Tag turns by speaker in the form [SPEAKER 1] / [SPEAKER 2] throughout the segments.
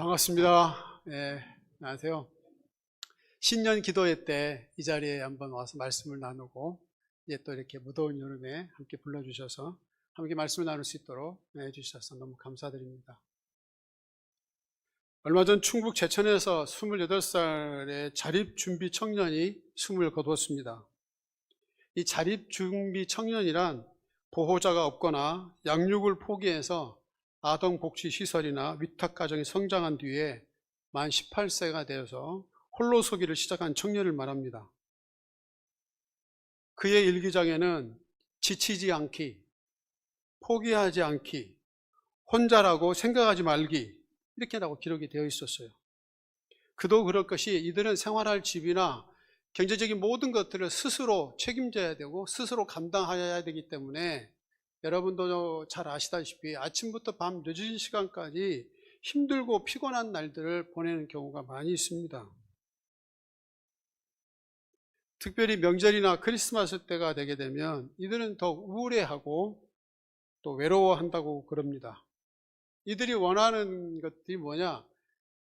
[SPEAKER 1] 반갑습니다. 안녕하세요. 신년 기도회 때 이 자리에 한번 와서 말씀을 나누고 이제 또 이렇게 무더운 여름에 함께 불러주셔서 함께 말씀을 나눌 수 있도록 해주셔서 너무 감사드립니다. 얼마 전 충북 제천에서 28살의 자립준비 청년이 숨을 거두었습니다. 이 자립준비 청년이란 보호자가 없거나 양육을 포기해서 아동복지시설이나 위탁가정에 성장한 뒤에 만 18세가 되어서 홀로 서기를 시작한 청년을 말합니다. 그의 일기장에는 지치지 않기, 포기하지 않기, 혼자라고 생각하지 말기 이렇게라고 기록이 되어 있었어요. 그도 그럴 것이 이들은 생활할 집이나 경제적인 모든 것들을 스스로 책임져야 되고 스스로 감당해야 되기 때문에 여러분도 잘 아시다시피 아침부터 밤 늦은 시간까지 힘들고 피곤한 날들을 보내는 경우가 많이 있습니다. 특별히 명절이나 크리스마스 때가 되게 되면 이들은 더 우울해하고 또 외로워한다고 그럽니다. 이들이 원하는 것들이 뭐냐?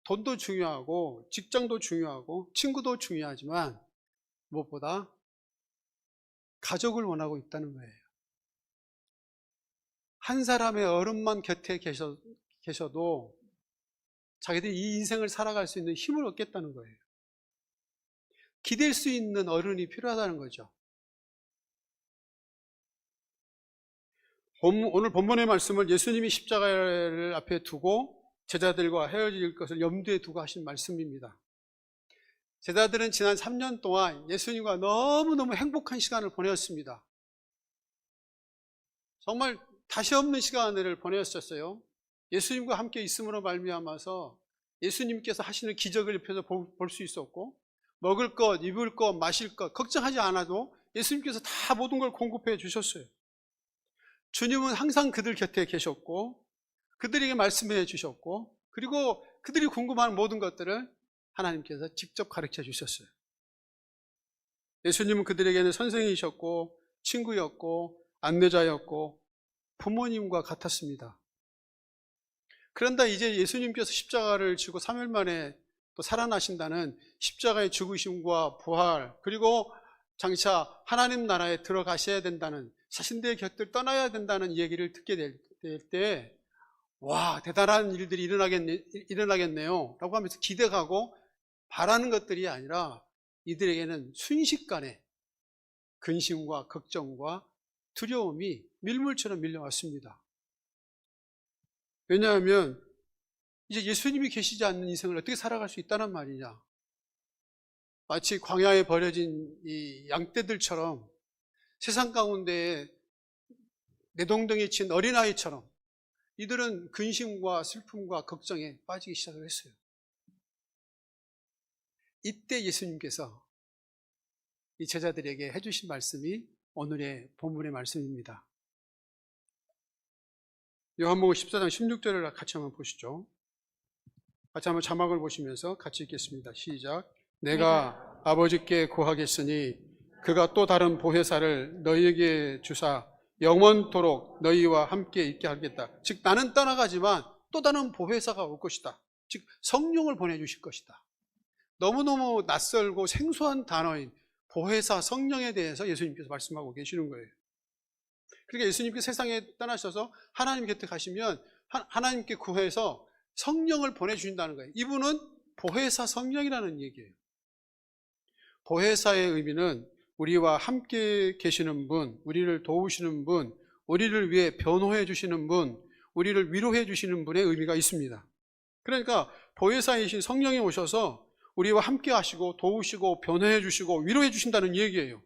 [SPEAKER 1] 돈도 중요하고 직장도 중요하고 친구도 중요하지만 무엇보다 가족을 원하고 있다는 거예요. 한 사람의 어른만 곁에 계셔도 자기들이 이 인생을 살아갈 수 있는 힘을 얻겠다는 거예요. 기댈 수 있는 어른이 필요하다는 거죠. 오늘 본문의 말씀을 예수님이 십자가를 앞에 두고 제자들과 헤어질 것을 염두에 두고 하신 말씀입니다. 제자들은 지난 3년 동안 예수님과 너무너무 행복한 시간을 보내었습니다. 정말 다시 없는 시간을 보내었었어요. 예수님과 함께 있음으로 말미암아서 예수님께서 하시는 기적을 옆에서 볼 수 있었고 먹을 것, 입을 것, 마실 것 걱정하지 않아도 예수님께서 다 모든 걸 공급해 주셨어요. 주님은 항상 그들 곁에 계셨고 그들에게 말씀해 주셨고 그리고 그들이 궁금한 모든 것들을 하나님께서 직접 가르쳐 주셨어요. 예수님은 그들에게는 선생이셨고 친구였고 안내자였고 부모님과 같았습니다. 그런데 이제 예수님께서 십자가를 지고 3일 만에 또 살아나신다는 십자가의 죽으심과 부활 그리고 장차 하나님 나라에 들어가셔야 된다는 자신들의 곁을 떠나야 된다는 얘기를 듣게 될 때 와 대단한 일들이 일어나겠네요 라고 하면서 기대하고 바라는 것들이 아니라 이들에게는 순식간에 근심과 걱정과 두려움이 밀물처럼 밀려왔습니다. 왜냐하면 이제 예수님이 계시지 않는 인생을 어떻게 살아갈 수 있다는 말이냐. 마치 광야에 버려진 이 양떼들처럼 세상 가운데에 내동댕이 친 어린아이처럼 이들은 근심과 슬픔과 걱정에 빠지기 시작을 했어요. 이때 예수님께서 이 제자들에게 해주신 말씀이 오늘의 본문의 말씀입니다. 요한복음 14장 16절을 같이 한번 보시죠. 같이 한번 자막을 보시면서 같이 읽겠습니다. 시작. 내가 아버지께 구하겠으니 그가 또 다른 보혜사를 너희에게 주사 영원토록 너희와 함께 있게 하겠다. 즉 나는 떠나가지만 또 다른 보혜사가 올 것이다. 즉 성령을 보내주실 것이다. 너무너무 낯설고 생소한 단어인 보혜사 성령에 대해서 예수님께서 말씀하고 계시는 거예요. 그러니까 예수님께서 세상에 떠나셔서 하나님 곁에 가시면 하나님께 구해서 성령을 보내주신다는 거예요. 이분은 보혜사 성령이라는 얘기예요. 보혜사의 의미는 우리와 함께 계시는 분, 우리를 도우시는 분, 우리를 위해 변호해 주시는 분, 우리를 위로해 주시는 분의 의미가 있습니다. 그러니까 보혜사이신 성령이 오셔서 우리와 함께 하시고 도우시고 변호해 주시고 위로해 주신다는 얘기예요.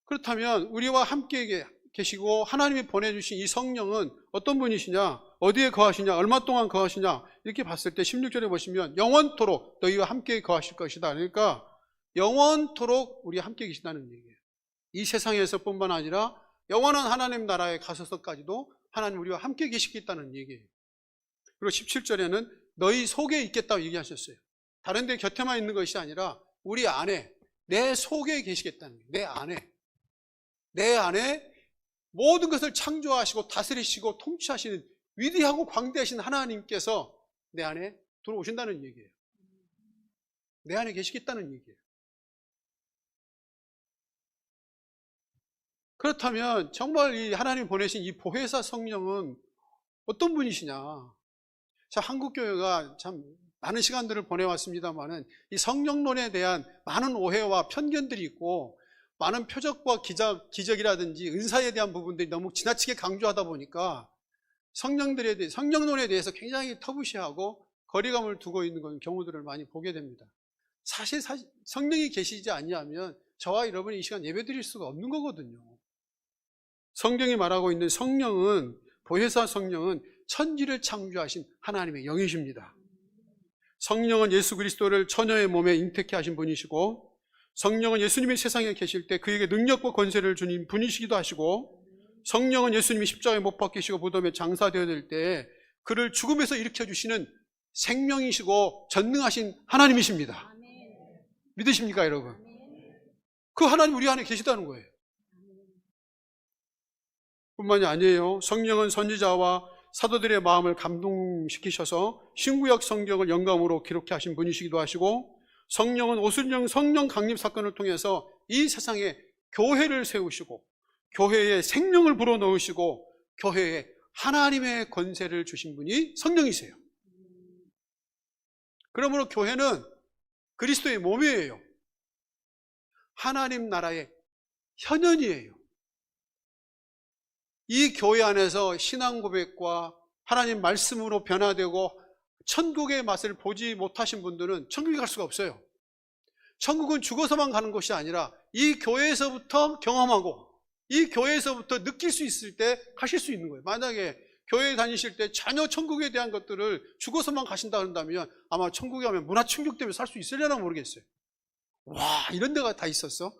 [SPEAKER 1] 그렇다면 우리와 함께 계시고 하나님이 보내주신 이 성령은 어떤 분이시냐, 어디에 거하시냐, 얼마 동안 거하시냐 이렇게 봤을 때 16절에 보시면 영원토록 너희와 함께 거하실 것이다. 그러니까 영원토록 우리와 함께 계신다는 얘기예요. 이 세상에서 뿐만 아니라 영원한 하나님 나라에 가서서까지도 하나님 우리와 함께 계시겠다는 얘기예요. 그리고 17절에는 너희 속에 있겠다고 얘기하셨어요. 다른 데 곁에만 있는 것이 아니라 우리 안에, 내 속에 계시겠다는 거예요. 내 안에 모든 것을 창조하시고 다스리시고 통치하시는 위대하고 광대하신 하나님께서 내 안에 들어오신다는 얘기예요. 내 안에 계시겠다는 얘기예요. 그렇다면 정말 이 하나님 보내신 이 보혜사 성령은 어떤 분이시냐? 자, 한국교회가 참 많은 시간들을 보내왔습니다만은 이 성령론에 대한 많은 오해와 편견들이 있고 많은 표적과 기적이라든지 은사에 대한 부분들이 너무 지나치게 강조하다 보니까 성령론에 대해서 굉장히 터부시하고 거리감을 두고 있는 경우들을 많이 보게 됩니다. 사실 성령이 계시지 않냐면 저와 여러분이 이 시간 예배 드릴 수가 없는 거거든요. 성경이 말하고 있는 성령은, 보혜사 성령은 천지를 창조하신 하나님의 영이십니다. 성령은 예수 그리스도를 처녀의 몸에 잉태케 하신 분이시고, 성령은 예수님이 세상에 계실 때 그에게 능력과 권세를 주신 분이시기도 하시고, 성령은 예수님이 십자가에 못 박히시고 무덤에 장사되어질 때 그를 죽음에서 일으켜주시는 생명이시고 전능하신 하나님이십니다. 믿으십니까, 여러분? 그 하나님 우리 안에 계시다는 거예요. 뿐만이 아니에요. 성령은 선지자와 사도들의 마음을 감동시키셔서 신구약 성경을 영감으로 기록해 하신 분이시기도 하시고, 성령은 오순절 성령 강림 사건을 통해서 이 세상에 교회를 세우시고 교회에 생명을 불어넣으시고 교회에 하나님의 권세를 주신 분이 성령이세요. 그러므로 교회는 그리스도의 몸이에요. 하나님 나라의 현현이에요. 이 교회 안에서 신앙 고백과 하나님 말씀으로 변화되고 천국의 맛을 보지 못하신 분들은 천국에 갈 수가 없어요. 천국은 죽어서만 가는 것이 아니라 이 교회에서부터 경험하고 이 교회에서부터 느낄 수 있을 때 가실 수 있는 거예요. 만약에 교회에 다니실 때 전혀 천국에 대한 것들을 죽어서만 가신다 그런다면 아마 천국에 가면 문화 충격 때문에 살 수 있으려나 모르겠어요. 와, 이런 데가 다 있었어?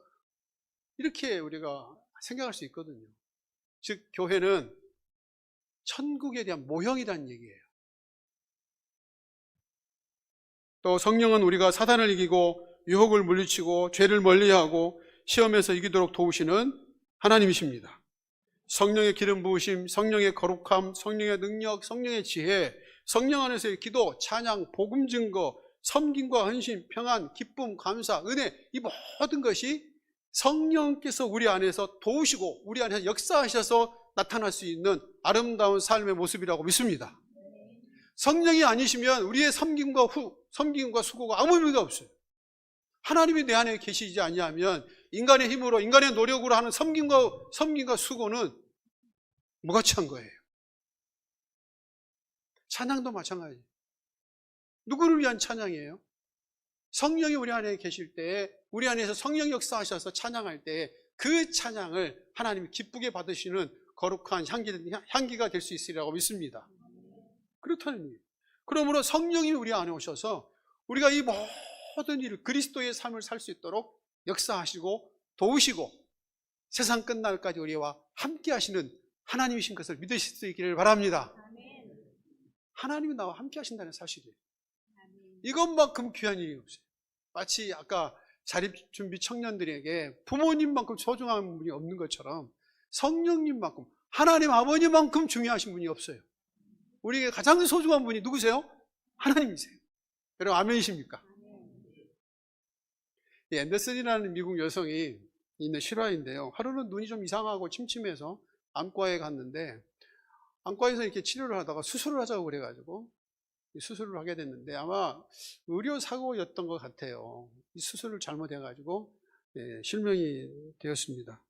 [SPEAKER 1] 이렇게 우리가 생각할 수 있거든요. 즉 교회는 천국에 대한 모형이라는 얘기예요. 또 성령은 우리가 사단을 이기고 유혹을 물리치고 죄를 멀리하고 시험에서 이기도록 도우시는 하나님이십니다. 성령의 기름 부으심, 성령의 거룩함, 성령의 능력, 성령의 지혜, 성령 안에서의 기도, 찬양, 복음 증거, 섬김과 헌신, 평안, 기쁨, 감사, 은혜, 이 모든 것이 성령께서 우리 안에서 도우시고 우리 안에서 역사하셔서 나타날 수 있는 아름다운 삶의 모습이라고 믿습니다. 성령이 아니시면 우리의 섬김과 수고가 아무 의미가 없어요. 하나님이 내 안에 계시지 아니하면 인간의 힘으로, 인간의 노력으로 하는 섬김과 수고는 무가치한 거예요. 찬양도 마찬가지예요. 누구를 위한 찬양이에요? 성령이 우리 안에 계실 때, 우리 안에서 성령 역사하셔서 찬양할 때 그 찬양을 하나님이 기쁘게 받으시는 거룩한 향기가 될 수 있으리라고 믿습니다. 그렇다는 얘기예요. 그러므로 성령이 우리 안에 오셔서 우리가 이 모든 일을, 그리스도의 삶을 살 수 있도록 역사하시고 도우시고 세상 끝날까지 우리와 함께 하시는 하나님이신 것을 믿으실 수 있기를 바랍니다. 하나님이 나와 함께 하신다는 사실이에요. 이것만큼 귀한 일이 없어요. 마치 아까 자립준비 청년들에게 부모님만큼 소중한 분이 없는 것처럼 성령님만큼, 하나님 아버님만큼 중요하신 분이 없어요. 우리에게 가장 소중한 분이 누구세요? 하나님이세요. 여러분 아멘이십니까? 앤더슨이라는 미국 여성이 있는 실화인데요. 하루는 눈이 좀 이상하고 침침해서 안과에 갔는데 안과에서 이렇게 치료를 하다가 수술을 하자고 그래가지고 수술을 하게 됐는데 아마 의료사고였던 것 같아요. 이 수술을 잘못해가지고 실명이 되었습니다.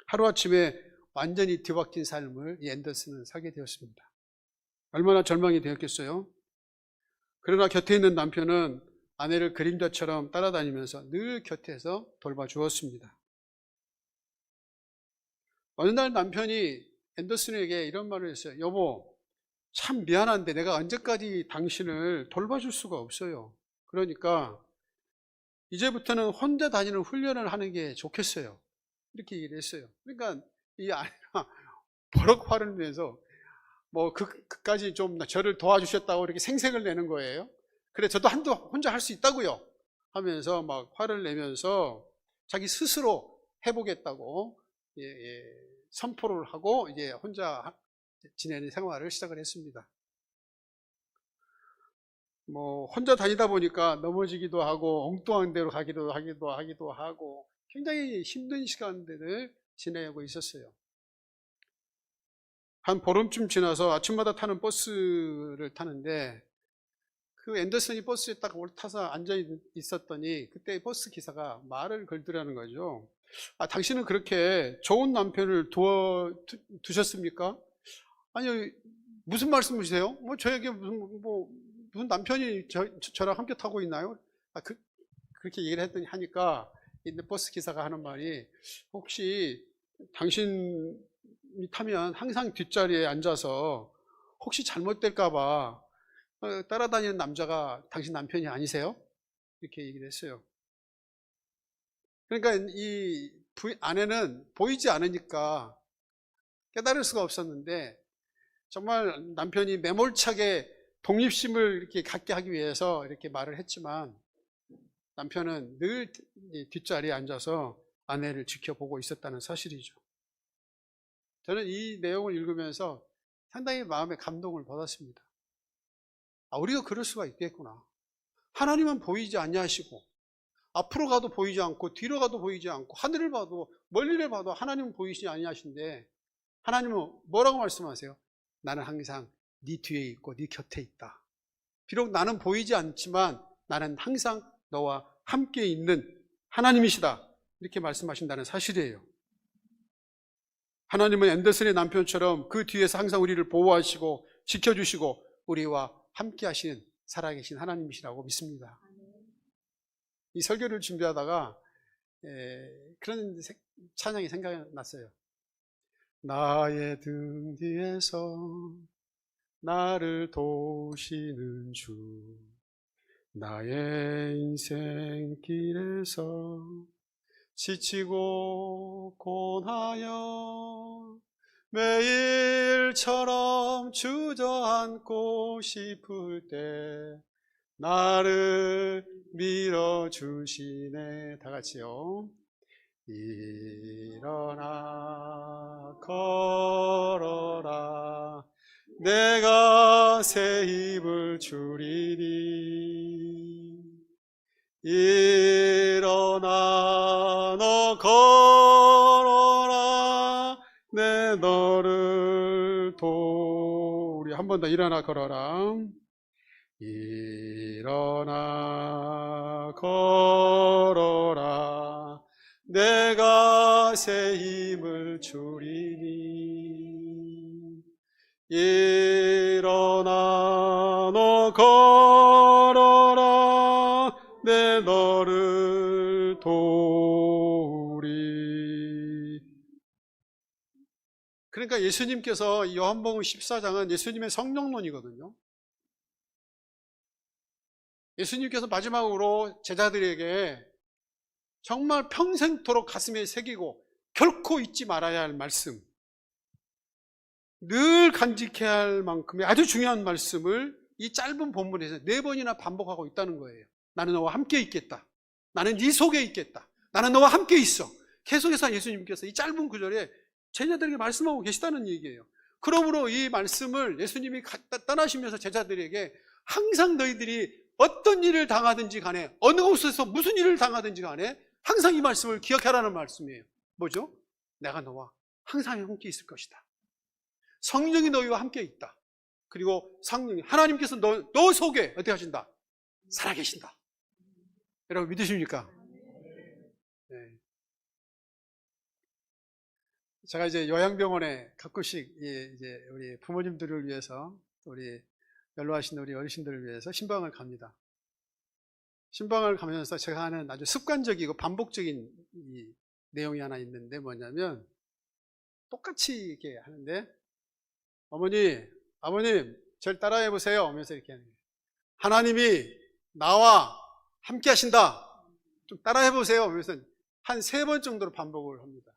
[SPEAKER 1] 하루아침에 완전히 뒤바뀐 삶을 이 앤더슨은 살게 되었습니다. 얼마나 절망이 되었겠어요? 그러나 곁에 있는 남편은 아내를 그림자처럼 따라다니면서 늘 곁에서 돌봐주었습니다. 어느 날 남편이 앤더슨에게 이런 말을 했어요. 여보, 참 미안한데 내가 언제까지 당신을 돌봐줄 수가 없어요. 그러니까 이제부터는 혼자 다니는 훈련을 하는 게 좋겠어요. 이렇게 얘기를 했어요. 그러니까 이 아내가 버럭 화를 내서 뭐 그까지 좀 저를 도와주셨다고 이렇게 생색을 내는 거예요. 그래 저도 혼자 할 수 있다고요 하면서 막 화를 내면서 자기 스스로 해보겠다고 선포를 하고 이제 혼자 지내는 생활을 시작을 했습니다. 뭐 혼자 다니다 보니까 넘어지기도 하고 엉뚱한 데로 가기도 하고 굉장히 힘든 시간들을 지내고 있었어요. 한 보름쯤 지나서 아침마다 타는 버스를 타는데 그 앤더슨이 버스에 딱 올타서 앉아 있었더니 그때 버스 기사가 말을 걸더라는 거죠. 당신은 그렇게 좋은 남편을 두셨습니까? 아니요, 무슨 말씀이세요? 뭐 저에게 무슨 남편이 저랑 함께 타고 있나요? 그렇게 얘기를 하니까 버스 기사가 하는 말이, 혹시 당신이 타면 항상 뒷자리에 앉아서 혹시 잘못될까봐 따라다니는 남자가 당신 남편이 아니세요? 이렇게 얘기를 했어요. 그러니까 이 아내는 보이지 않으니까 깨달을 수가 없었는데, 정말 남편이 매몰차게 독립심을 이렇게 갖게 하기 위해서 이렇게 말을 했지만, 남편은 늘 뒷자리에 앉아서 아내를 지켜보고 있었다는 사실이죠. 저는 이 내용을 읽으면서 상당히 마음에 감동을 받았습니다. 우리가 그럴 수가 있겠구나. 하나님은 보이지 아니하시고 앞으로 가도 보이지 않고 뒤로 가도 보이지 않고 하늘을 봐도 멀리를 봐도 하나님은 보이지 아니하신데, 하나님은 뭐라고 말씀하세요? 나는 항상 네 뒤에 있고 네 곁에 있다. 비록 나는 보이지 않지만 나는 항상 너와 함께 있는 하나님이시다. 이렇게 말씀하신다는 사실이에요. 하나님은 앤더슨의 남편처럼 그 뒤에서 항상 우리를 보호하시고 지켜주시고 우리와 함께 하시는 살아계신 하나님이시라고 믿습니다. 이 설교를 준비하다가 그런 찬양이 생각이 났어요. 나의 등 뒤에서 나를 도우시는 주, 나의 인생길에서 지치고 고나여 매일처럼 주저앉고 싶을 때 나를 밀어주시네. 다 같이요. 일어나 걸어라, 내가 새 힘을 주리니. 일어나 너 걸어라, 내 너를 우리 한 번 더 일어나 걸어라. 일어나 걸어라, 내가 새 힘을 주리니. 일어나 너 걸어라, 내 너를 도우리. 그러니까 예수님께서 요한복음 14장은 예수님의 성령론이거든요. 예수님께서 마지막으로 제자들에게 정말 평생토록 가슴에 새기고 결코 잊지 말아야 할 말씀, 늘 간직해야 할 만큼의 아주 중요한 말씀을 이 짧은 본문에서 4번이나 반복하고 있다는 거예요. 나는 너와 함께 있겠다. 나는 네 속에 있겠다. 나는 너와 함께 있어. 계속해서 예수님께서 이 짧은 구절에 제자들에게 말씀하고 계시다는 얘기예요. 그러므로 이 말씀을 예수님이 떠나시면서 제자들에게 항상 너희들이 어떤 일을 당하든지 간에, 어느 곳에서 무슨 일을 당하든지 간에 항상 이 말씀을 기억하라는 말씀이에요. 뭐죠? 내가 너와 항상 함께 있을 것이다. 성령이 너희와 함께 있다. 그리고 성령이, 하나님께서 너 속에 어떻게 하신다? 살아계신다. 여러분 믿으십니까? 네. 제가 이제 요양병원에 가끔씩 이제 우리 부모님들을 위해서, 우리 연로하신 우리 어르신들을 위해서 신방을 갑니다. 신방을 가면서 제가 하는 아주 습관적이고 반복적인 이 내용이 하나 있는데, 뭐냐면 똑같이 이렇게 하는데, 아버님 저를 따라해 보세요 하면서 이렇게 하는 거예요. 하나님이 나와 함께 하신다, 좀 따라해 보세요 하면서 한 3번 정도로 반복을 합니다.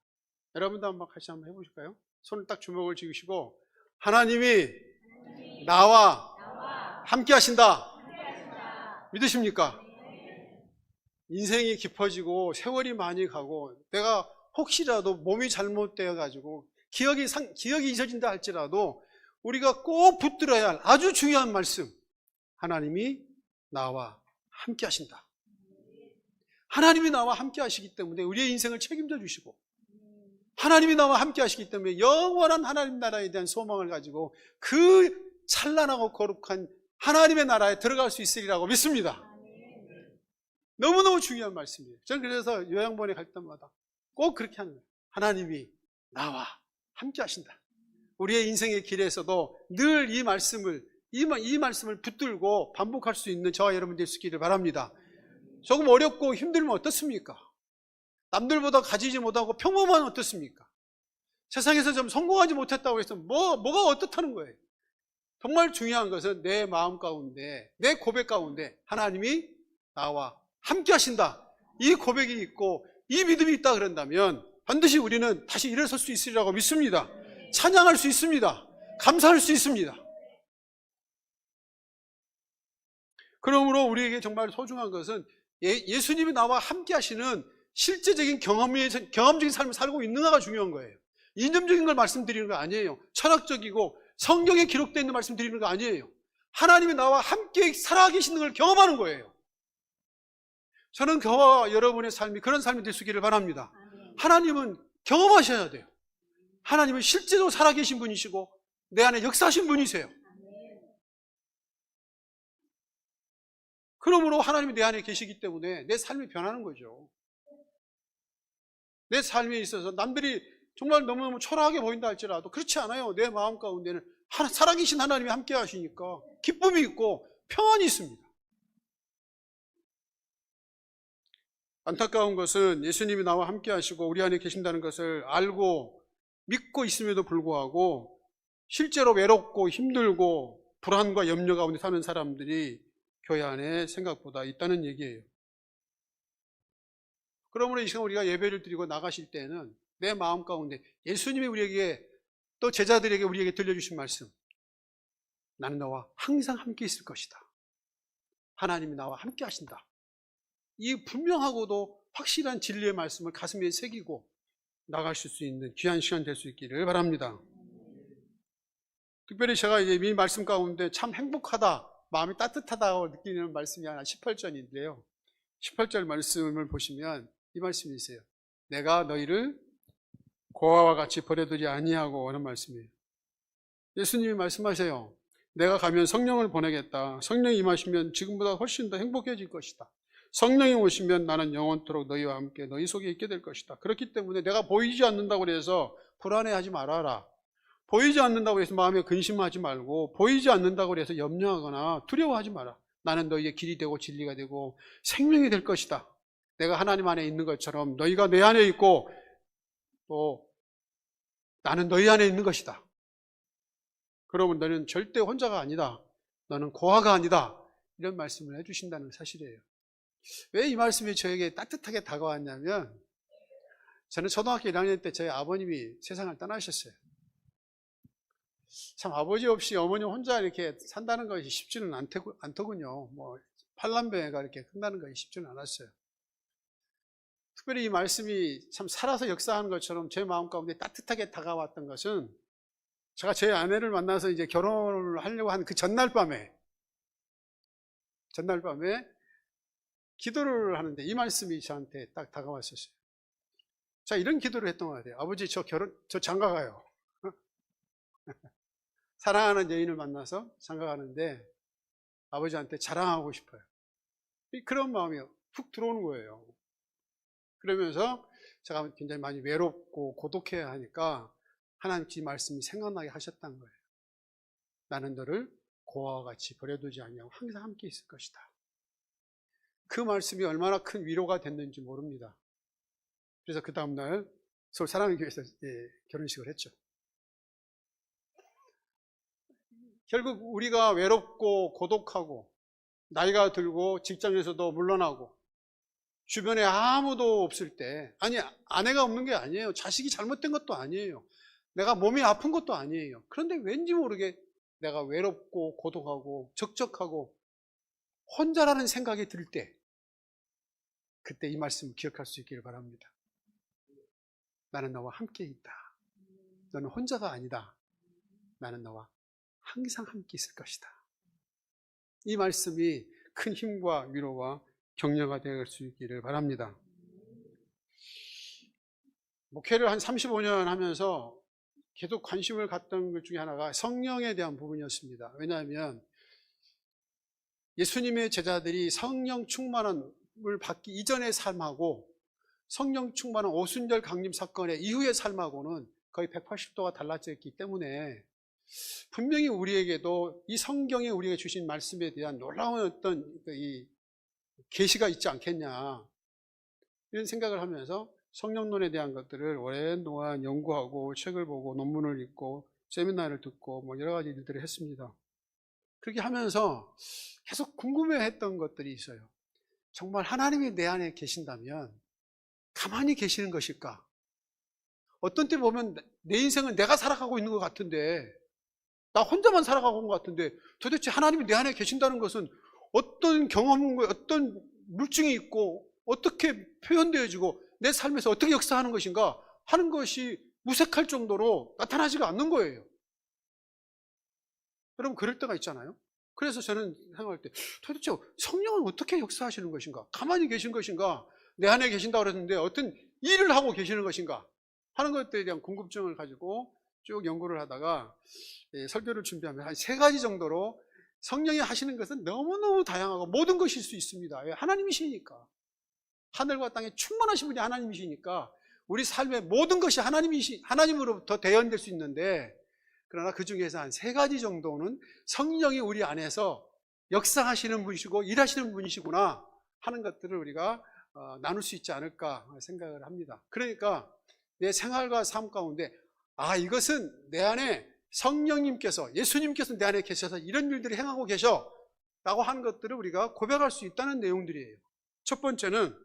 [SPEAKER 1] 여러분도 한번 같이 한번 해보실까요? 손을 딱 주먹을 쥐으시고, 하나님이 나와 함께 하신다. 믿으십니까? 인생이 깊어지고 세월이 많이 가고 내가 혹시라도 몸이 잘못되어 가지고 기억이 잊어진다 할지라도 우리가 꼭 붙들어야 할 아주 중요한 말씀, 하나님이 나와 함께 하신다. 하나님이 나와 함께 하시기 때문에 우리의 인생을 책임져 주시고, 하나님이 나와 함께 하시기 때문에 영원한 하나님 나라에 대한 소망을 가지고 그 찬란하고 거룩한 하나님의 나라에 들어갈 수 있으리라고 믿습니다. 너무너무 중요한 말씀이에요. 저는 그래서 요양원에 갈 때마다 꼭 그렇게 하는 거예요. 하나님이 나와 함께 하신다. 우리의 인생의 길에서도 늘 이 말씀을 붙들고 반복할 수 있는 저와 여러분 될 수 있기를 바랍니다. 조금 어렵고 힘들면 어떻습니까? 남들보다 가지지 못하고 평범하면 어떻습니까? 세상에서 좀 성공하지 못했다고 해서 뭐가 어떻다는 거예요. 정말 중요한 것은 내 마음 가운데, 내 고백 가운데 하나님이 나와 함께 하신다. 이 고백이 있고 이 믿음이 있다 그런다면 반드시 우리는 다시 일어설 수 있으리라고 믿습니다. 찬양할 수 있습니다. 감사할 수 있습니다. 그러므로 우리에게 정말 소중한 것은 예수님이 나와 함께 하시는 실제적인 경험적인 삶을 살고 있는가가 중요한 거예요. 이념적인 걸 말씀드리는 거 아니에요. 철학적이고 성경에 기록되어 있는 말씀 드리는 거 아니에요. 하나님이 나와 함께 살아계시는 걸 경험하는 거예요. 저는 저와 여러분의 삶이 그런 삶이 될 수 있기를 바랍니다. 하나님은 경험하셔야 돼요. 하나님은 실제로 살아계신 분이시고 내 안에 역사하신 분이세요. 그러므로 하나님이 내 안에 계시기 때문에 내 삶이 변하는 거죠. 내 삶에 있어서 남들이 정말 너무너무 초라하게 보인다 할지라도 그렇지 않아요. 내 마음 가운데는 살아계신 하나님이 함께 하시니까 기쁨이 있고 평안이 있습니다. 안타까운 것은 예수님이 나와 함께 하시고 우리 안에 계신다는 것을 알고 믿고 있음에도 불구하고 실제로 외롭고 힘들고 불안과 염려 가운데 사는 사람들이 교회 안에 생각보다 있다는 얘기예요. 그러므로 이 시간 우리가 예배를 드리고 나가실 때는 내 마음 가운데 예수님이 우리에게 또 제자들에게 우리에게 들려주신 말씀, 나는 너와 항상 함께 있을 것이다. 하나님이 나와 함께 하신다. 이 분명하고도 확실한 진리의 말씀을 가슴에 새기고 나가실 수 있는 귀한 시간 될 수 있기를 바랍니다. 특별히 제가 이제 이 말씀 가운데 참 행복하다, 마음이 따뜻하다고 느끼는 말씀이 하나 18절인데요. 18절 말씀을 보시면 이 말씀이 있어요. 내가 너희를 고아와 같이 버려두지 아니하고 하는 말씀이에요. 예수님이 말씀하세요. 내가 가면 성령을 보내겠다. 성령이 임하시면 지금보다 훨씬 더 행복해질 것이다. 성령이 오시면 나는 영원토록 너희와 함께 너희 속에 있게 될 것이다. 그렇기 때문에 내가 보이지 않는다고 해서 불안해하지 말아라. 보이지 않는다고 해서 마음에 근심하지 말고, 보이지 않는다고 해서 염려하거나 두려워하지 마라. 나는 너희의 길이 되고 진리가 되고 생명이 될 것이다. 내가 하나님 안에 있는 것처럼 너희가 내 안에 있고 또 나는 너희 안에 있는 것이다. 그러면 너는 절대 혼자가 아니다. 너는 고아가 아니다. 이런 말씀을 해주신다는 사실이에요. 왜 이 말씀이 저에게 따뜻하게 다가왔냐면, 저는 초등학교 1학년 때 저희 아버님이 세상을 떠나셨어요. 참 아버지 없이 어머니 혼자 이렇게 산다는 것이 쉽지는 않더군요. 팔남배가 이렇게 큰다는 것이 쉽지는 않았어요. 특별히 이 말씀이 참 살아서 역사하는 것처럼 제 마음 가운데 따뜻하게 다가왔던 것은, 제가 제 아내를 만나서 이제 결혼을 하려고 한 그 전날 밤에 기도를 하는데 이 말씀이 저한테 딱 다가왔었어요. 자, 이런 기도를 했던 것 같아요. 아버지, 저 장가 가요. 사랑하는 여인을 만나서 장가 가는데 아버지한테 자랑하고 싶어요. 그런 마음이 훅 들어오는 거예요. 그러면서 제가 굉장히 많이 외롭고 고독해야 하니까 하나님의 말씀이 생각나게 하셨다는 거예요. 나는 너를 고아와 같이 버려두지 아니하고 항상 함께 있을 것이다. 그 말씀이 얼마나 큰 위로가 됐는지 모릅니다. 그래서 그 다음날 서울 사랑의 교회에서 결혼식을 했죠. 결국 우리가 외롭고 고독하고 나이가 들고 직장에서도 물러나고 주변에 아무도 없을 때, 아니 아내가 없는 게 아니에요. 자식이 잘못된 것도 아니에요. 내가 몸이 아픈 것도 아니에요. 그런데 왠지 모르게 내가 외롭고 고독하고 적적하고 혼자라는 생각이 들 때, 그때 이 말씀을 기억할 수 있기를 바랍니다. 나는 너와 함께 있다. 너는 혼자가 아니다. 나는 너와 항상 함께 있을 것이다. 이 말씀이 큰 힘과 위로와 격려가 될 수 있기를 바랍니다. 목회를 한 35년 하면서 계속 관심을 갖던 것 중에 하나가 성령에 대한 부분이었습니다. 왜냐하면 예수님의 제자들이 성령 충만함을 받기 이전의 삶하고 성령 충만한 오순절 강림 사건의 이후의 삶하고는 거의 180도가 달라졌기 때문에 분명히 우리에게도 이 성경에 우리에게 주신 말씀에 대한 놀라운 어떤 이 계시가 있지 않겠냐, 이런 생각을 하면서 성령론에 대한 것들을 오랜 동안 연구하고 책을 보고 논문을 읽고 세미나를 듣고 뭐 여러 가지 일들을 했습니다. 그렇게 하면서 계속 궁금해했던 것들이 있어요. 정말 하나님이 내 안에 계신다면 가만히 계시는 것일까? 어떤 때 보면 내 인생은 내가 살아가고 있는 것 같은데, 나 혼자만 살아가고 있는 것 같은데, 도대체 하나님이 내 안에 계신다는 것은 어떤 경험과 어떤 물증이 있고 어떻게 표현되어지고 내 삶에서 어떻게 역사하는 것인가 하는 것이 무색할 정도로 나타나지가 않는 거예요. 여러분, 그럴 때가 있잖아요. 그래서 저는 생각할 때 도대체 성령은 어떻게 역사하시는 것인가, 가만히 계신 것인가, 내 안에 계신다고 그랬는데 어떤 일을 하고 계시는 것인가 하는 것들에 대한 궁금증을 가지고 쭉 연구를 하다가 설교를 준비하면 한 3가지 정도로 성령이 하시는 것은 너무너무 다양하고 모든 것일 수 있습니다. 왜? 하나님이시니까. 하늘과 땅에 충만하신 분이 하나님이시니까 우리 삶의 모든 것이 하나님으로부터 대연될 수 있는데, 그러나 그 중에서 한 3가지 정도는 성령이 우리 안에서 역사하시는 분이시고 일하시는 분이시구나 하는 것들을 우리가 나눌 수 있지 않을까 생각을 합니다. 그러니까 내 생활과 삶 가운데 이것은 내 안에 성령님께서, 예수님께서 내 안에 계셔서 이런 일들을 행하고 계셔 라고 하는 것들을 우리가 고백할 수 있다는 내용들이에요. 첫 번째는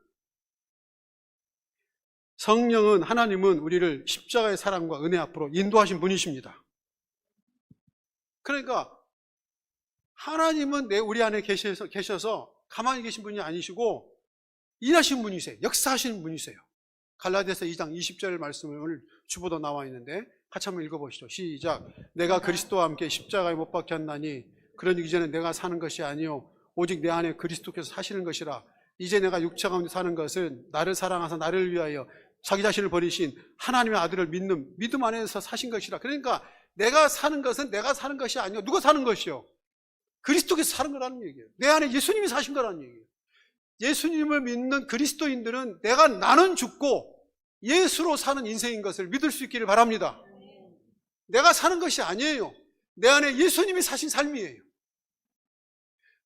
[SPEAKER 1] 성령은, 하나님은 우리를 십자가의 사랑과 은혜 앞으로 인도하신 분이십니다. 그러니까 하나님은 우리 안에 계셔서 가만히 계신 분이 아니시고 일하신 분이세요. 역사하시는 분이세요. 갈라디아서 2장 20절 말씀을 오늘 주보도 나와 있는데 같이 한번 읽어보시죠. 시작. 내가 그리스도와 함께 십자가에 못 박혔나니 그러니 이제는 내가 사는 것이 아니요 오직 내 안에 그리스도께서 사시는 것이라. 이제 내가 육체 가운데 사는 것은 나를 사랑하사 나를 위하여 자기 자신을 버리신 하나님의 아들을 믿는 믿음 안에서 사신 것이라. 그러니까 내가 사는 것은 내가 사는 것이 아니요 누가 사는 것이요? 그리스도께서 사는 거라는 얘기예요. 내 안에 예수님이 사신 거라는 얘기예요. 예수님을 믿는 그리스도인들은 나는 죽고 예수로 사는 인생인 것을 믿을 수 있기를 바랍니다. 내가 사는 것이 아니에요. 내 안에 예수님이 사신 삶이에요.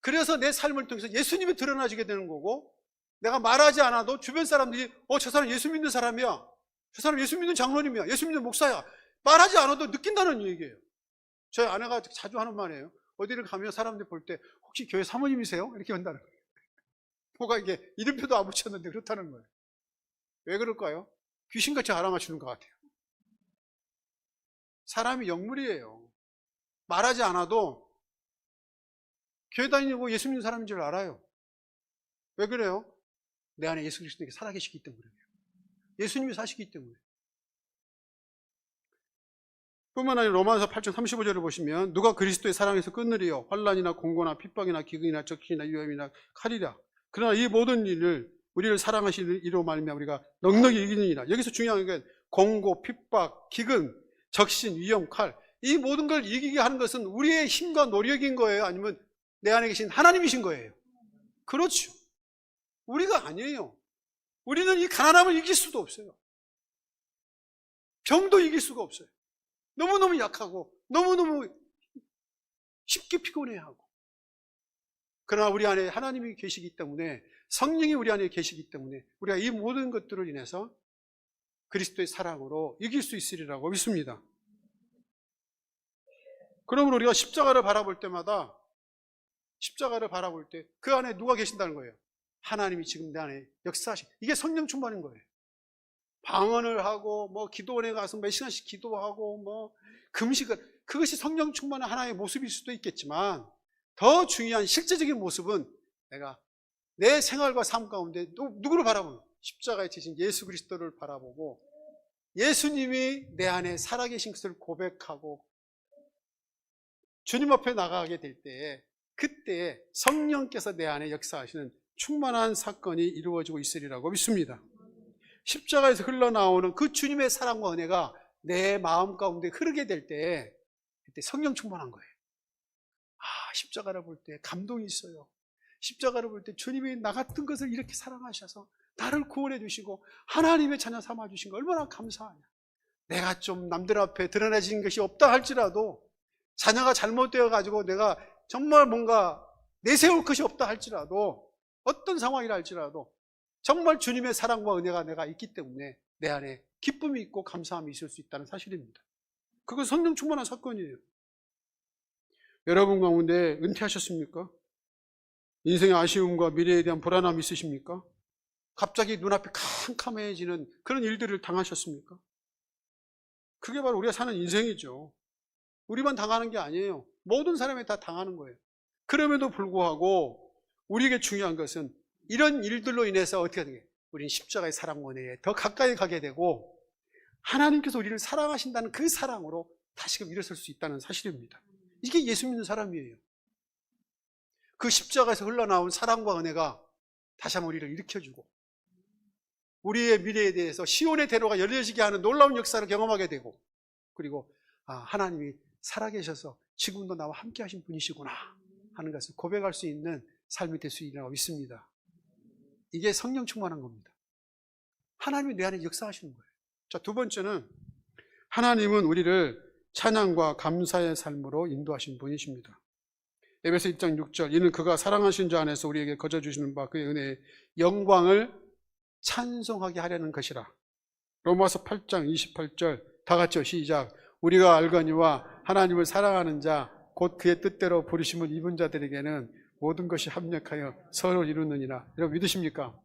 [SPEAKER 1] 그래서 내 삶을 통해서 예수님이 드러나지게 되는 거고, 내가 말하지 않아도 주변 사람들이 저 사람 예수 믿는 사람이야, 저 사람 예수 믿는 장로님이야, 예수 믿는 목사야, 말하지 않아도 느낀다는 얘기예요. 저희 아내가 자주 하는 말이에요. 어디를 가면 사람들이 볼 때 혹시 교회 사모님이세요? 이렇게 한다는 거예요. 뭐가 이게 이름표도 안 붙였는데 그렇다는 거예요. 왜 그럴까요? 귀신같이 알아맞추는 것 같아요. 사람이 영물이에요. 말하지 않아도 교회 다니고 예수 믿는 사람인 줄 알아요. 왜 그래요? 내 안에 예수 그리스도께 살아계시기 때문이에요. 예수님이 사시기 때문에. 뿐만 아니라 로마서 8장 35절을 보시면 누가 그리스도의 사랑에서 끊으리요 환난이나 공고나 핍박이나 기근이나 적신이나 위험이나 칼이라. 그러나 이 모든 일을 우리를 사랑하시는 이로 말미암아 우리가 넉넉히 이기느니라. 여기서 중요한 게 공고, 핍박, 기근, 적신, 위험, 칼, 이 모든 걸 이기게 하는 것은 우리의 힘과 노력인 거예요? 아니면 내 안에 계신 하나님이신 거예요? 그렇죠. 우리가 아니에요. 우리는 이 가난함을 이길 수도 없어요. 병도 이길 수가 없어요. 너무너무 약하고 너무너무 쉽게 피곤해하고. 그러나 우리 안에 하나님이 계시기 때문에, 성령이 우리 안에 계시기 때문에 우리가 이 모든 것들을 인해서 그리스도의 사랑으로 이길 수 있으리라고 믿습니다. 그러므로 우리가 십자가를 바라볼 때마다, 십자가를 바라볼 때 그 안에 누가 계신다는 거예요? 하나님이 지금 내 안에 역사하시. 이게 성령 충만인 거예요. 방언을 하고 기도원에 가서 몇 시간씩 기도하고 금식을, 그것이 성령 충만한 하나의 모습일 수도 있겠지만, 더 중요한 실제적인 모습은 내가 내 생활과 삶 가운데 누구를 바라보는, 십자가에 지신 예수 그리스도를 바라보고 예수님이 내 안에 살아계신 것을 고백하고 주님 앞에 나가게 될 때에 그때 성령께서 내 안에 역사하시는 충만한 사건이 이루어지고 있으리라고 믿습니다. 십자가에서 흘러나오는 그 주님의 사랑과 은혜가 내 마음 가운데 흐르게 될 때, 그때 성령 충만한 거예요. 십자가를 볼 때 감동이 있어요. 십자가를 볼 때 주님이 나 같은 것을 이렇게 사랑하셔서 나를 구원해 주시고 하나님의 자녀 삼아 주신 거 얼마나 감사하냐. 내가 좀 남들 앞에 드러내진 것이 없다 할지라도, 자녀가 잘못되어 가지고 내가 정말 뭔가 내세울 것이 없다 할지라도, 어떤 상황이라 할지라도 정말 주님의 사랑과 은혜가 내가 있기 때문에 내 안에 기쁨이 있고 감사함이 있을 수 있다는 사실입니다. 그건 성령 충만한 사건이에요. 여러분 가운데 은퇴하셨습니까? 인생의 아쉬움과 미래에 대한 불안함이 있으십니까? 갑자기 눈앞이 캄캄해지는 그런 일들을 당하셨습니까? 그게 바로 우리가 사는 인생이죠. 우리만 당하는 게 아니에요. 모든 사람이 다 당하는 거예요. 그럼에도 불구하고 우리에게 중요한 것은 이런 일들로 인해서 어떻게 되게 우리는 십자가의 사랑과 은혜에 더 가까이 가게 되고, 하나님께서 우리를 사랑하신다는 그 사랑으로 다시금 일어설 수 있다는 사실입니다. 이게 예수 믿는 사람이에요. 그 십자가에서 흘러나온 사랑과 은혜가 다시 한번 우리를 일으켜주고, 우리의 미래에 대해서 시온의 대로가 열려지게 하는 놀라운 역사를 경험하게 되고, 그리고 하나님이 살아계셔서 지금도 나와 함께 하신 분이시구나 하는 것을 고백할 수 있는 삶이 될 수 있다고 믿습니다. 이게 성령 충만한 겁니다. 하나님이 내 안에 역사하시는 거예요. 자, 두 번째는 하나님은 우리를 찬양과 감사의 삶으로 인도하신 분이십니다. 에베소 1장 6절, 이는 그가 사랑하신 자 안에서 우리에게 거저 주시는 바 그의 은혜의 영광을 찬송하게 하려는 것이라. 로마서 8장 28절 다 같이요, 시작. 우리가 알거니와 하나님을 사랑하는 자 곧 그의 뜻대로 부르심을 입은 자들에게는 모든 것이 합력하여 선을 이루느니라. 여러분 믿으십니까?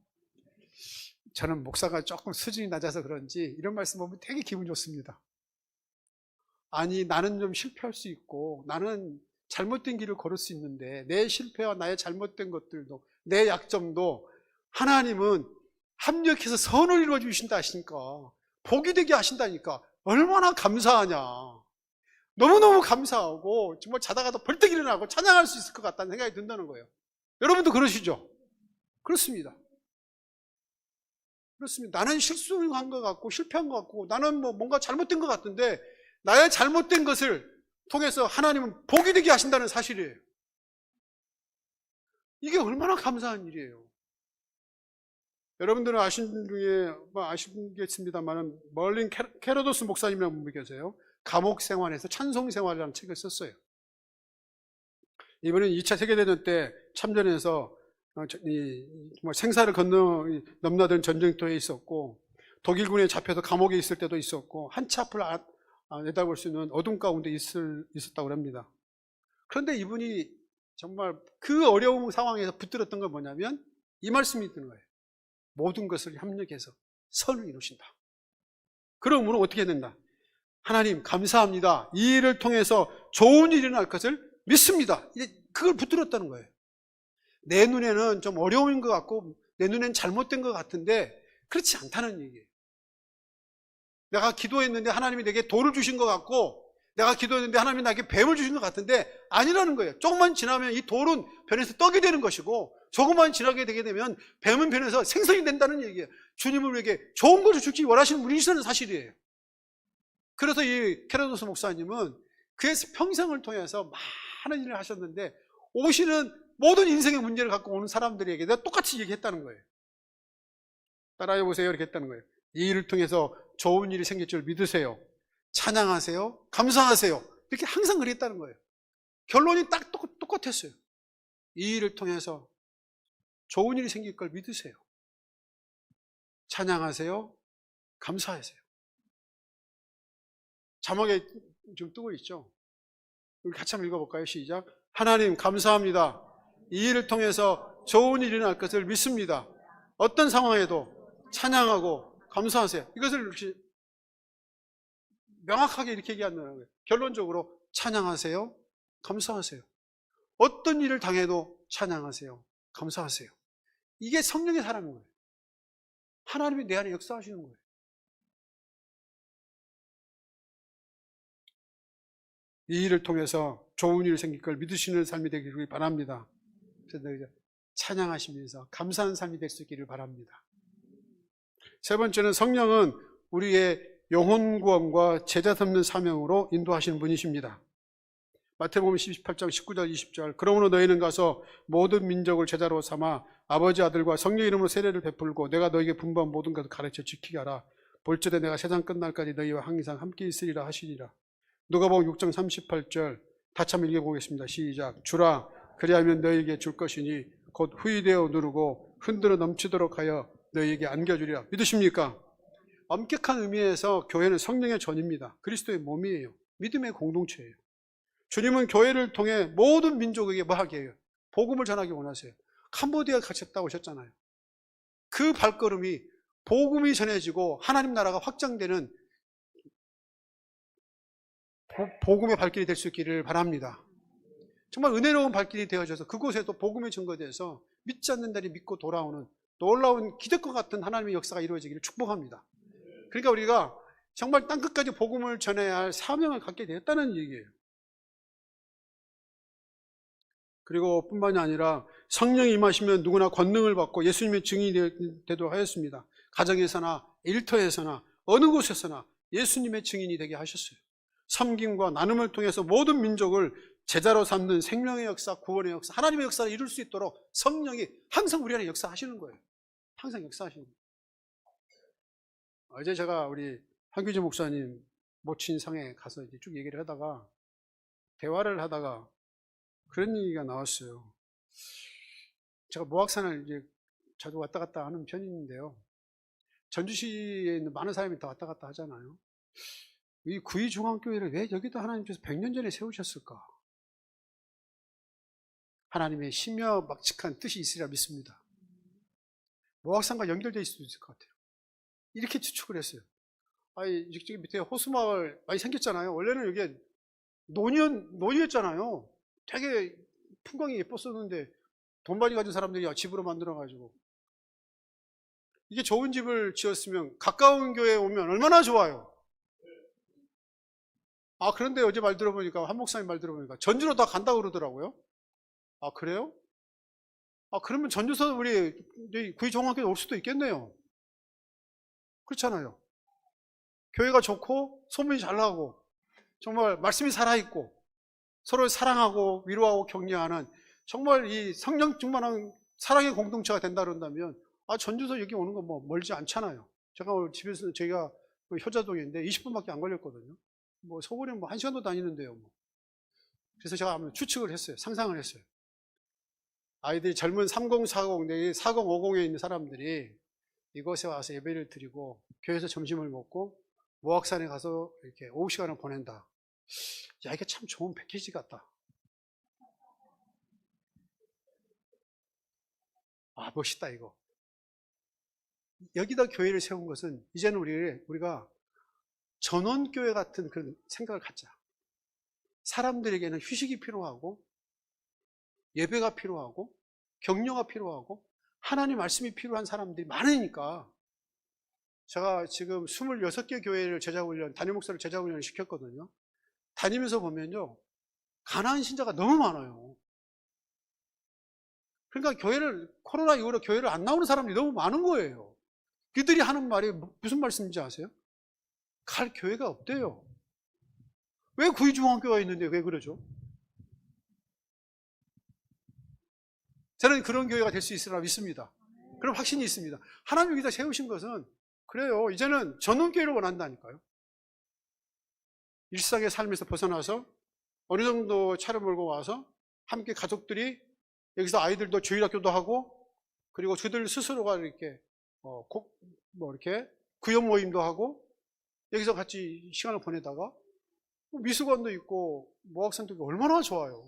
[SPEAKER 1] 저는 목사가 조금 수준이 낮아서 그런지 이런 말씀 보면 되게 기분 좋습니다. 아니, 나는 좀 실패할 수 있고 나는 잘못된 길을 걸을 수 있는데, 내 실패와 나의 잘못된 것들도, 내 약점도 하나님은 합력해서 선을 이루어 주신다 하시니까, 복이 되게 하신다니까 얼마나 감사하냐. 너무너무 감사하고 정말 자다가도 벌떡 일어나고 찬양할 수 있을 것 같다는 생각이 든다는 거예요. 여러분도 그러시죠? 그렇습니다. 그렇습니다. 나는 실수한 것 같고 실패한 것 같고 나는 뭔가 잘못된 것 같은데, 나의 잘못된 것을 통해서 하나님은 복이 되게 하신다는 사실이에요. 이게 얼마나 감사한 일이에요. 여러분들은 아시겠습니다만 멀린 케로도스 목사님이라는 분이 계세요. 감옥 생활에서 찬송 생활이라는 책을 썼어요. 이번에 2차 세계대전 때 참전해서 정말 생사를 넘나든 전쟁터에 있었고, 독일군에 잡혀서 감옥에 있을 때도 있었고, 한치 앞을 내다볼 수 있는 어둠 가운데 있었다고 합니다. 그런데 이분이 정말 그 어려운 상황에서 붙들었던 건 뭐냐면 이 말씀이 있는 거예요. 모든 것을 합력해서 선을 이루신다. 그러므로 어떻게 된다? 하나님 감사합니다. 이 일을 통해서 좋은 일이 날 것을 믿습니다. 그걸 붙들었다는 거예요. 내 눈에는 좀 어려운 것 같고 내 눈에는 잘못된 것 같은데 그렇지 않다는 얘기예요. 내가 기도했는데 하나님이 내게 돌을 주신 것 같고, 내가 기도했는데 하나님이 나에게 뱀을 주신 것 같은데 아니라는 거예요. 조금만 지나면 이 돌은 변해서 떡이 되는 것이고, 조금만 지나게 되게 되면 뱀은 변해서 생선이 된다는 얘기예요. 주님은 우리에게 좋은 것을 주기 원하시는 분이시라는 사실이에요. 그래서 이 케로도스 목사님은 그의 평생을 통해서 많은 일을 하셨는데, 오시는 모든 인생의 문제를 갖고 오는 사람들에게 내가 똑같이 얘기했다는 거예요. 따라해보세요. 이렇게 했다는 거예요. 이 일을 통해서 좋은 일이 생길 줄 믿으세요. 찬양하세요. 감사하세요. 이렇게 항상 그랬다는 거예요. 결론이 딱 똑같았어요. 이 일을 통해서 좋은 일이 생길 걸 믿으세요. 찬양하세요. 감사하세요. 자막에 좀 뜨고 있죠? 우리 같이 한번 읽어볼까요? 시작. 하나님 감사합니다. 이 일을 통해서 좋은 일이 날 것을 믿습니다. 어떤 상황에도 찬양하고 감사하세요. 이것을 이렇게 명확하게 이렇게 얘기한다는 거예요. 결론적으로 찬양하세요. 감사하세요. 어떤 일을 당해도 찬양하세요. 감사하세요. 이게 성령의 사람인 거예요. 하나님이 내 안에 역사하시는 거예요. 이 일을 통해서 좋은 일 생길 걸 믿으시는 삶이 되기를 바랍니다. 그래서 찬양하시면서 감사하는 삶이 될 수 있기를 바랍니다. 세 번째는 성령은 우리의 영혼 구원과 제자 삼는 사명으로 인도하시는 분이십니다. 마태복음 18장 19절 20절 그러므로 너희는 가서 모든 민족을 제자로 삼아 아버지 아들과 성령 이름으로 세례를 베풀고 내가 너희에게 분부한 모든 것을 가르쳐 지키게 하라. 볼지어다 내가 세상 끝날까지 너희와 항상 함께 있으리라 하시리라. 누가복음 6장 38절 다시 한번 읽어보겠습니다. 시작. 주라 그리하면 너희에게 줄 것이니 곧 후이되어 누르고 흔들어 넘치도록 하여 너희에게 안겨주리라. 믿으십니까? 엄격한 의미에서 교회는 성령의 전입니다. 그리스도의 몸이에요. 믿음의 공동체예요. 주님은 교회를 통해 모든 민족에게 뭐 하게 해요? 복음을 전하기 원하세요. 캄보디아 가셨다 오셨잖아요. 그 발걸음이 복음이 전해지고 하나님 나라가 확장되는 복음의 발길이 될 수 있기를 바랍니다. 정말 은혜로운 발길이 되어져서 그곳에도 복음이 증거돼서 믿지 않는 자들이 믿고 돌아오는 놀라운 기적과 같은 하나님의 역사가 이루어지기를 축복합니다. 그러니까 우리가 정말 땅끝까지 복음을 전해야 할 사명을 갖게 되었다는 얘기예요. 그리고 뿐만이 아니라 성령이 임하시면 누구나 권능을 받고 예수님의 증인이 되도록 하였습니다. 가정에서나 일터에서나 어느 곳에서나 예수님의 증인이 되게 하셨어요. 섬김과 나눔을 통해서 모든 민족을 제자로 삼는 생명의 역사, 구원의 역사, 하나님의 역사를 이룰 수 있도록 성령이 항상 우리 안에 역사하시는 거예요. 항상 역사하시는 거예요. 어제 제가 우리 한규재 목사님 모친 상에 가서 이제 쭉 얘기를 하다가 대화를 하다가 그런 얘기가 나왔어요. 제가 모악산을 이제 자주 왔다 갔다 하는 편인데요. 전주시에 있는 많은 사람이 다 왔다 갔다 하잖아요. 이 구의중앙교회를 왜 여기다 하나님께서 100년 전에 세우셨을까? 하나님의 심야막측한 뜻이 있으리라 믿습니다. 모악산과 연결되어 있을 수도 있을 것 같아요. 이렇게 추측을 했어요. 아니, 저기 밑에 호수마을 많이 생겼잖아요. 원래는 여기 논이었잖아요. 되게 풍광이 예뻤었는데 돈 많이 가진 사람들이 집으로 만들어가지고 이게 좋은 집을 지었으면 가까운 교회에 오면 얼마나 좋아요. 아, 그런데 어제 말 들어보니까 한 목사님 말 들어보니까 전주로 다 간다고 그러더라고요. 아, 그래요? 아, 그러면 전주서 우리 구의종합교회 올 수도 있겠네요. 그렇잖아요. 교회가 좋고 소문이 잘 나고 정말 말씀이 살아있고 서로 사랑하고 위로하고 격려하는 정말 이 성령 충만한 사랑의 공동체가 된다 그런다면 아, 전주서 여기 오는 거 뭐 멀지 않잖아요. 제가 오늘 집에서 제가 효자동인데 20분밖에 안 걸렸거든요. 뭐 서울에 뭐 1시간도 다니는데요. 뭐. 그래서 제가 한번 추측을 했어요. 상상을 했어요. 아이들이 젊은 30, 40, 내지 40, 50에 있는 사람들이 이곳에 와서 예배를 드리고 교회에서 점심을 먹고 모악산에 가서 이렇게 오후 시간을 보낸다. 야, 이게 참 좋은 패키지 같다. 아, 멋있다 이거. 여기다 교회를 세운 것은 이제는 우리가 전원교회 같은 그런 생각을 갖자. 사람들에게는 휴식이 필요하고 예배가 필요하고 격려가 필요하고 하나님 말씀이 필요한 사람들이 많으니까 제가 지금 26개 교회를 제자훈련, 담임 목사를 제자훈련을 시켰거든요. 다니면서 보면요, 가난한 신자가 너무 많아요. 그러니까 코로나 이후로 교회를 안 나오는 사람들이 너무 많은 거예요. 그들이 하는 말이 무슨 말씀인지 아세요? 갈 교회가 없대요. 왜 구의중앙교회가 있는데 왜 그러죠? 저는 그런 교회가 될 수 있으리라 믿습니다. 그런 확신이 있습니다. 하나님 여기다 세우신 것은 그래요. 이제는 전원교회를 원한다니까요. 일상의 삶에서 벗어나서 어느 정도 차를 몰고 와서 함께 가족들이 여기서 아이들도 주일학교도 하고 그리고 그들 스스로가 이렇게 이렇게 구역 모임도 하고 여기서 같이 시간을 보내다가 미술관도 있고 모학산도 있고 얼마나 좋아요.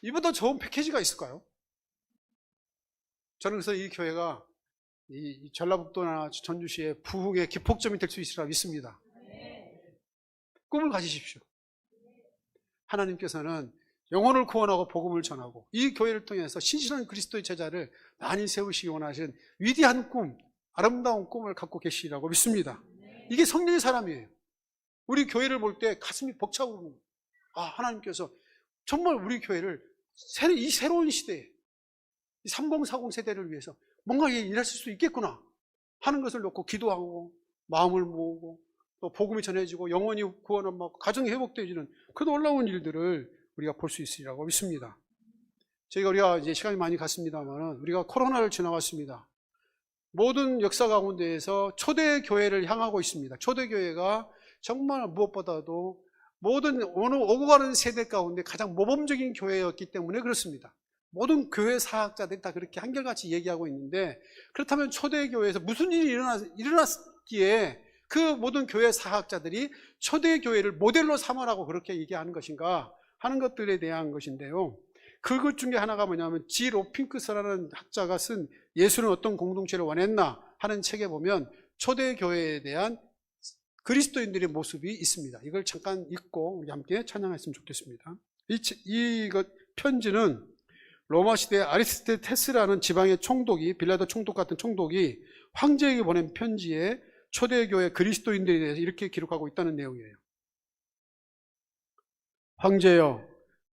[SPEAKER 1] 이보다 좋은 패키지가 있을까요? 저는 그래서 이 교회가 이 전라북도나 전주시의 부흥의 기폭점이 될 수 있으리라 믿습니다. 꿈을 가지십시오. 하나님께서는 영혼을 구원하고 복음을 전하고 이 교회를 통해서 신실한 그리스도의 제자를 많이 세우시기 원하시는 위대한 꿈, 아름다운 꿈을 갖고 계시리라고 믿습니다. 이게 성령의 사람이에요. 우리 교회를 볼 때 가슴이 벅차오르는 거예요. 아, 하나님께서 정말 우리 교회를 이 새로운 시대에 이 3040 세대를 위해서 뭔가 일할 수 있겠구나 하는 것을 놓고 기도하고 마음을 모으고 또 복음이 전해지고 영혼이 구원을 받고 가정이 회복되어지는 그 놀라운 일들을 우리가 볼 수 있으리라고 믿습니다. 우리가 이제 시간이 많이 갔습니다만 우리가 코로나를 지나갔습니다. 모든 역사 가운데에서 초대교회를 향하고 있습니다. 초대교회가 정말 무엇보다도 모든 오고 가는 세대 가운데 가장 모범적인 교회였기 때문에 그렇습니다. 모든 교회 사학자들이 다 그렇게 한결같이 얘기하고 있는데, 그렇다면 초대교회에서 무슨 일이 일어났기에 그 모든 교회 사학자들이 초대교회를 모델로 삼으라고 그렇게 얘기하는 것인가 하는 것들에 대한 것인데요. 그것 중에 하나가 뭐냐면 G. 로핑크스라는 학자가 쓴 예수는 어떤 공동체를 원했나 하는 책에 보면 초대교회에 대한 그리스도인들의 모습이 있습니다. 이걸 잠깐 읽고 우리 함께 찬양했으면 좋겠습니다. 이 편지는 로마 시대 아리스토테스라는 지방의 총독이, 빌라도 총독 같은 총독이 황제에게 보낸 편지에 초대교회 그리스도인들에 대해서 이렇게 기록하고 있다는 내용이에요. 황제여,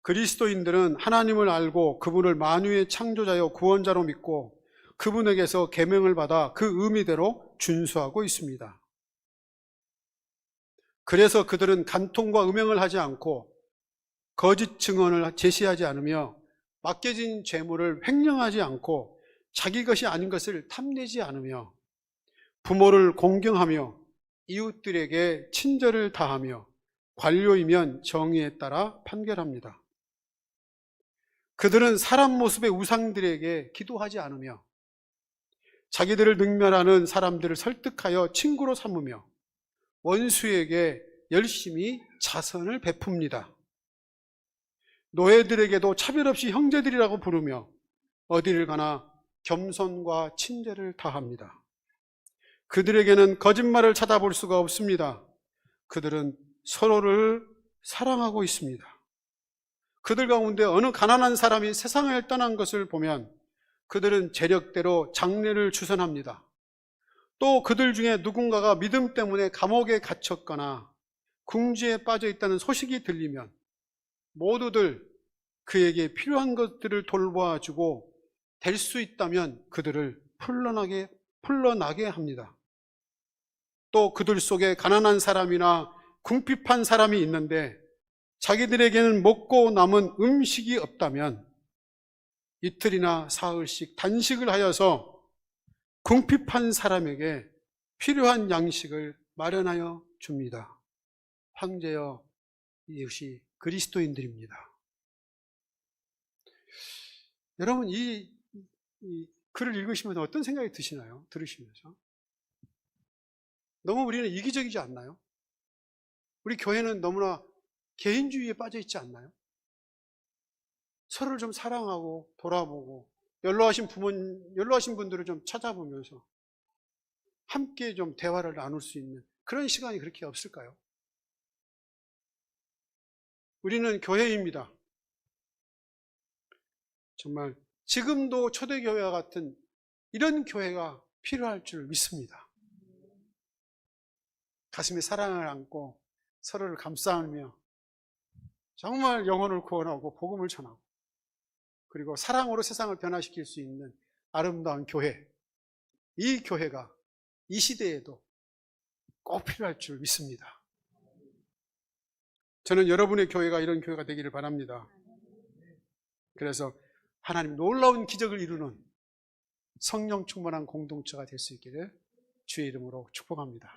[SPEAKER 1] 그리스도인들은 하나님을 알고 그분을 만유의 창조자여 구원자로 믿고 그분에게서 계명을 받아 그 의미대로 준수하고 있습니다. 그래서 그들은 간통과 음행을 하지 않고 거짓 증언을 제시하지 않으며 맡겨진 재물을 횡령하지 않고 자기 것이 아닌 것을 탐내지 않으며 부모를 공경하며 이웃들에게 친절을 다하며 관료이면 정의에 따라 판결합니다. 그들은 사람 모습의 우상들에게 기도하지 않으며 자기들을 능멸하는 사람들을 설득하여 친구로 삼으며 원수에게 열심히 자선을 베풉니다. 노예들에게도 차별 없이 형제들이라고 부르며 어디를 가나 겸손과 친절을 다합니다. 그들에게는 거짓말을 찾아볼 수가 없습니다. 그들은 서로를 사랑하고 있습니다. 그들 가운데 어느 가난한 사람이 세상을 떠난 것을 보면 그들은 재력대로 장례를 추선합니다. 또 그들 중에 누군가가 믿음 때문에 감옥에 갇혔거나 궁지에 빠져 있다는 소식이 들리면 모두들 그에게 필요한 것들을 돌봐주고 될 수 있다면 그들을 풀러나게 합니다. 또 그들 속에 가난한 사람이나 궁핍한 사람이 있는데 자기들에게는 먹고 남은 음식이 없다면 이틀이나 사흘씩 단식을 하여서 궁핍한 사람에게 필요한 양식을 마련하여 줍니다. 황제여, 이것이 그리스도인들입니다. 여러분, 이 글을 읽으시면 어떤 생각이 드시나요? 들으시면서. 너무 우리는 이기적이지 않나요? 우리 교회는 너무나 개인주의에 빠져 있지 않나요? 서로를 좀 사랑하고 돌아보고 연로하신 분들을 좀 찾아보면서 함께 좀 대화를 나눌 수 있는 그런 시간이 그렇게 없을까요? 우리는 교회입니다. 정말 지금도 초대교회와 같은 이런 교회가 필요할 줄 믿습니다. 가슴에 사랑을 안고 서로를 감싸며 정말 영혼을 구원하고 복음을 전하고 그리고 사랑으로 세상을 변화시킬 수 있는 아름다운 교회, 이 교회가 이 시대에도 꼭 필요할 줄 믿습니다. 저는 여러분의 교회가 이런 교회가 되기를 바랍니다. 그래서 하나님 놀라운 기적을 이루는 성령 충만한 공동체가 될 수 있기를 주의 이름으로 축복합니다.